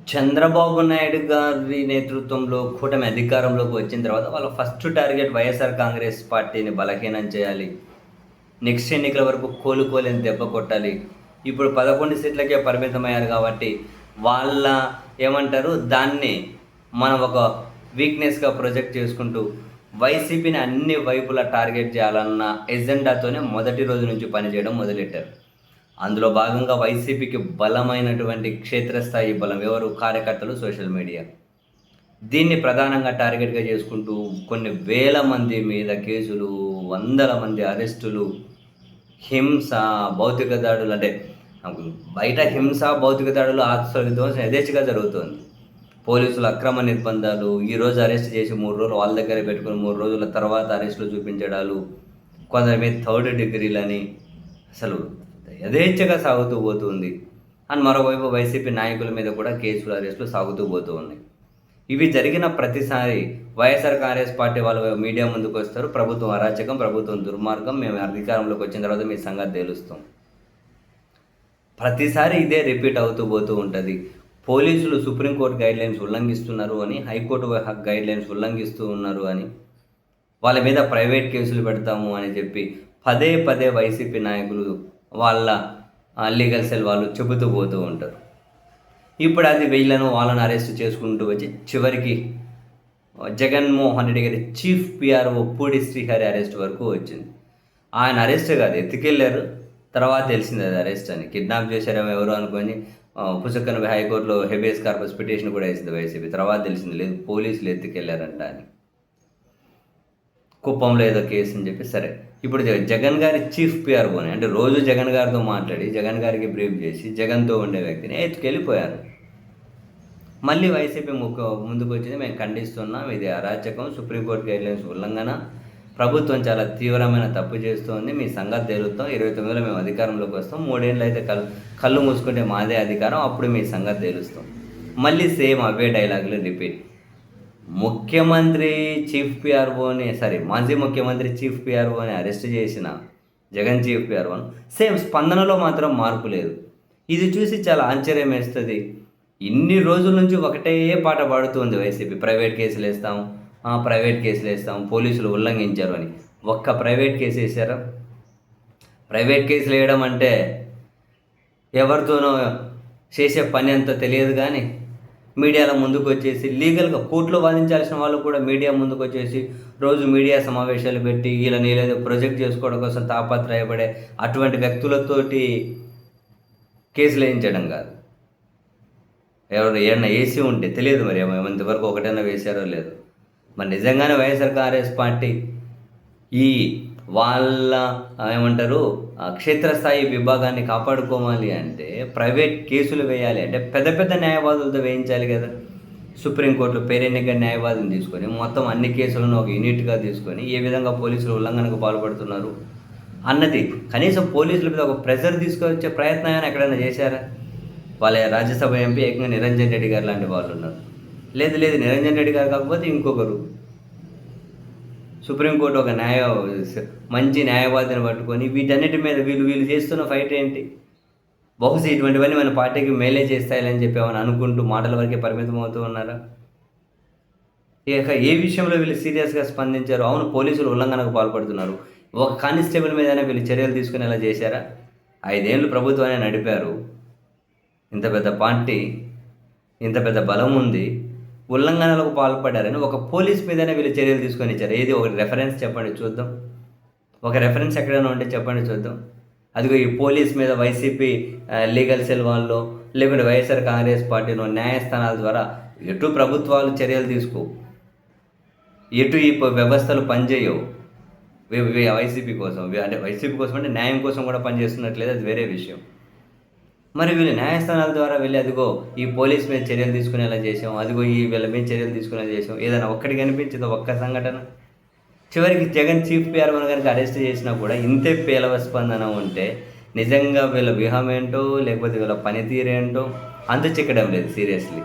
చంద్రబాబు నాయుడు గారి నేతృత్వంలో కూటమి అధికారంలోకి వచ్చిన తర్వాత వాళ్ళ ఫస్ట్ టార్గెట్ వైఎస్ఆర్ కాంగ్రెస్ పార్టీని బలహీనం చేయాలి. నెక్స్ట్ ఎన్నికల వరకు కోలుకోలేని దెబ్బ కొట్టాలి. ఇప్పుడు 11 సీట్లకే పరిమితమయ్యారు కాబట్టి వాళ్ళ ఏమంటారు దాన్ని మనం ఒక వీక్నెస్గా ప్రొజెక్ట్ చేసుకుంటూ వైసీపీని అన్ని వైపులా టార్గెట్ చేయాలన్న ఎజెండాతోనే మొదటి రోజు నుంచి పనిచేయడం మొదలెట్టారు. అందులో భాగంగా వైసీపీకి బలమైనటువంటి క్షేత్రస్థాయి బలం ఎవరు? కార్యకర్తలు, సోషల్ మీడియా. దీన్ని ప్రధానంగా టార్గెట్గా చేసుకుంటూ కొన్ని వేల మంది మీద కేసులు, వందల మంది అరెస్టులు, హింస, భౌతిక దాడులు, అంటే బయట హింస, భౌతిక దాడులు, ఆత్మవిధ్వంసం యథేచ్ఛగా జరుగుతుంది. పోలీసుల అక్రమ నిర్బంధాలు, ఈరోజు అరెస్ట్ చేసి 3 రోజులు వాళ్ళ దగ్గర పెట్టుకుని 3 రోజుల తర్వాత అరెస్టులు చూపించడాలు, కొందరి మీద 3rd డిగ్రీలని అసలు యథేచ్ఛగా సాగుతూ పోతుంది. అండ్ మరోవైపు వైసీపీ నాయకుల మీద కూడా కేసులు, అరెస్టులు సాగుతూ పోతూ ఉన్నాయి. ఇవి జరిగిన ప్రతిసారి వైఎస్ఆర్ కాంగ్రెస్ పార్టీ వాళ్ళు మీడియా ముందుకు వస్తారు. ప్రభుత్వం అరాచకం, ప్రభుత్వం దుర్మార్గం, మేము అధికారంలోకి వచ్చిన తర్వాత మీ సంగతి తేలుస్తాం. ప్రతిసారి ఇదే రిపీట్ అవుతూ పోతూ ఉంటుంది. పోలీసులు సుప్రీంకోర్టు గైడ్లైన్స్ ఉల్లంఘిస్తున్నారు అని, హైకోర్టు గైడ్లైన్స్ ఉల్లంఘిస్తూ ఉన్నారు అని, వాళ్ళ మీద ప్రైవేట్ కేసులు పెడతాము అని చెప్పి పదే పదే వైసీపీ నాయకులు వాళ్ళ లీగల్ సెల్ వాళ్ళు చెబుతూ పోతూ ఉంటారు. ఇప్పుడు అది వీళ్ళను వాళ్ళని అరెస్ట్ చేసుకుంటూ వచ్చి చివరికి జగన్మోహన్ రెడ్డి గారి chief PRO Pudi Srihari arrest వరకు వచ్చింది. ఆయన అరెస్ట్ కాదు, ఎత్తుకెళ్ళారు. తర్వాత తెలిసింది అది అరెస్ట్ అని. కిడ్నాప్ చేశారేమో ఎవరు అనుకొని పుసక్కన హైకోర్టులో హెబియస్ కార్పస్ పిటిషన్ కూడా వేసింది వైసీపీ. తర్వాత తెలిసింది లేదు, పోలీసులు ఎత్తుకెళ్ళారంట అని. కుప్పంలో ఏదో కేసు అని చెప్పి సరే. ఇప్పుడు జగన్ గారి చీఫ్ పిఆర్ఓని, అంటే రోజు జగన్ గారితో మాట్లాడి జగన్ గారికి బ్రీఫ్ చేసి జగన్తో ఉండే వ్యక్తిని ఎత్తుకెళ్ళిపోయారు. మళ్ళీ వైసీపీ ముందుకు వచ్చింది, మేము ఖండిస్తున్నాం, ఇది అరాచకం, సుప్రీంకోర్టు గైడ్లైన్స్ ఉల్లంఘన, ప్రభుత్వం చాలా తీవ్రమైన తప్పు చేస్తోంది, మీ సంగతి తేలుతాం, 29లో మేము అధికారంలోకి వస్తాం, 3 ఏళ్ళు అయితే కళ్ళు మూసుకుంటే మాదే అధికారం, అప్పుడు మీ సంగతి తేలుస్తాం. మళ్ళీ సేమ్ అవే డైలాగులు రిపీట్. ముఖ్యమంత్రి చీఫ్ పిఆర్ఓని మాజీ ముఖ్యమంత్రి చీఫ్ పిఆర్ఓని అరెస్ట్ చేసిన జగన్ చీఫ్ పిఆర్ఓను సేమ్ స్పందనలో మాత్రం మార్పు లేదు. ఇది చూసి చాలా ఆశ్చర్యం వేస్తుంది. ఇన్ని రోజుల నుంచి ఒకటే పాట పాడుతుంది వైసీపీ, ప్రైవేట్ కేసులు వేస్తాం, పోలీసులు ఉల్లంఘించారు అని. ఒక్క ప్రైవేట్ కేసు వేసారా? ప్రైవేట్ కేసులు వేయడం అంటే ఎవరితోనో చేసే పని అంతా తెలియదు. కానీ మీడియాలో ముందుకు వచ్చేసి లీగల్గా కోర్టులో వాదించాల్సిన వాళ్ళు కూడా మీడియా ముందుకు వచ్చేసి రోజు మీడియా సమావేశాలు పెట్టి వీళ్ళని ఏదో ప్రొజెక్ట్ చేసుకోవడం కోసం తాపత్రయపడే అటువంటి వ్యక్తులతోటి కేసులు వేయించడం కాదు. ఏమన్నా వేసి ఉంటే తెలియదు, మరి ఇంతవరకు ఒకటైనా వేశారో లేదు. మరి నిజంగానే వైఎస్ఆర్ కాంగ్రెస్ పార్టీ ఈ వాళ్ళ ఏమంటారు క్షేత్రస్థాయి విభాగాన్ని కాపాడుకోవాలి అంటే ప్రైవేట్ కేసులు వేయాలి అంటే పెద్ద పెద్ద న్యాయవాదులతో వేయించాలి కదా. సుప్రీంకోర్టులో పేరెన్నిక న్యాయవాదిని తీసుకొని మొత్తం అన్ని కేసులను ఒక యూనిట్గా తీసుకొని ఏ విధంగా పోలీసులు ఉల్లంఘనకు పాల్పడుతున్నారు అన్నది కనీసం పోలీసుల మీద ఒక ప్రెజర్ తీసుకొచ్చే ప్రయత్నాన్ని ఎక్కడైనా చేశారా? వాళ్ళ రాజ్యసభ ఎంపీ ఏకంగా నిరంజన్ రెడ్డి గారు లాంటి వాళ్ళు ఉన్నారు. లేదు నిరంజన్ రెడ్డి గారు కాకపోతే ఇంకొకరు సుప్రీంకోర్టు ఒక మంచి న్యాయవాదిని పట్టుకొని వీటన్నిటి మీద వీళ్ళు చేస్తున్న ఫైట్ ఏంటి? బహుశా ఇటువంటివన్నీ మన పార్టీకి మేలే చేస్తాయని చెప్పి ఏమైనా అనుకుంటూ మాటల వరకే పరిమితం అవుతూ ఉన్నారా? ఇక ఏ విషయంలో వీళ్ళు సీరియస్గా స్పందించారు? అవును, పోలీసులు ఉల్లంఘనకు పాల్పడుతున్నారు, ఒక కానిస్టేబుల్ మీదనే వీళ్ళు చర్యలు తీసుకుని ఎలా చేశారా? 5 ఏళ్ళు ప్రభుత్వాన్ని నడిపారు, ఇంత పెద్ద పార్టీ, ఇంత పెద్ద బలం ఉంది, ఉల్లంఘనలకు పాల్పడ్డారని ఒక పోలీస్ మీదనే వీళ్ళు చర్యలు తీసుకొని ఇచ్చారు. ఏది ఒక రెఫరెన్స్ చెప్పండి చూద్దాం. ఒక రెఫరెన్స్ ఎక్కడైనా ఉంటే చెప్పండి చూద్దాం. అదిగో ఈ పోలీస్ మీద వైసీపీ లీగల్ సెల్ వాళ్ళు లేకుంటే వైఎస్ఆర్ కాంగ్రెస్ పార్టీలో న్యాయస్థానాల ద్వారా ఎటు ప్రభుత్వాలు చర్యలు తీసుకో, ఎటు ఈ వ్యవస్థలు పనిచేయవు వైసీపీ కోసం. అంటే వైసీపీ కోసం అంటే న్యాయం కోసం కూడా పనిచేస్తున్నట్లేదు, అది వేరే విషయం. మరి వీళ్ళు న్యాయస్థానాల ద్వారా వెళ్ళి అదిగో ఈ పోలీస్ మీద చర్యలు తీసుకునేలా చేసాం, అదిగో ఈ వీళ్ళ మీద చర్యలు తీసుకునేలా చేసాం, ఏదైనా ఒక్కడికి కనిపించిందో ఒక్క సంఘటన? చివరికి జగన్ చీఫ్ పిఆర్ఓ కనుక అరెస్ట్ చేసినా కూడా ఇంతే పేలవ స్పందన ఉంటే నిజంగా వీళ్ళ వ్యూహం ఏంటో లేకపోతే వీళ్ళ పనితీరేంటో అంత చిక్కడం లేదు సీరియస్లీ.